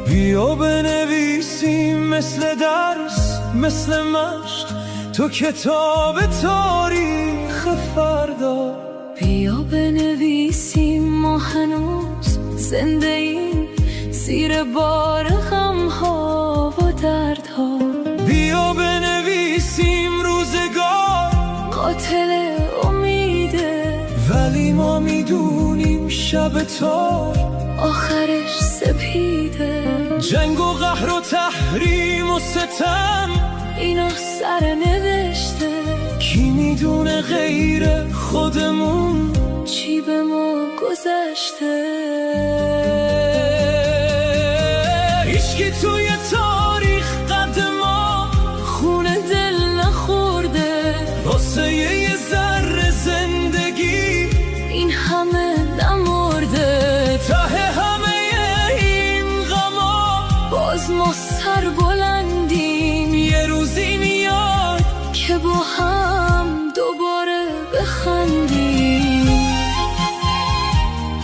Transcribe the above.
بیا بنویسیم مثل درس، مثل مشق تو کتاب تاریخ فردا. بیا بنویسیم ما هنوز زنده ایم زیر بار غم‌ها و دردها. بیا بنویسیم روزگار قاتل امیده، ولی ما میدونیم شب تار آخرش سپیده. جنگ و قهر و تحریم و ستم اینا سر نوشته، کی میدونه غیر خودمون چی به ما گذشته. هیچکی توی تاریخ قد ما خون دل نخورده واسه یه ذره زندگی این همه نمرده. ته همه این غما باز ما سر بلندیم، یه روزی میاد که با هم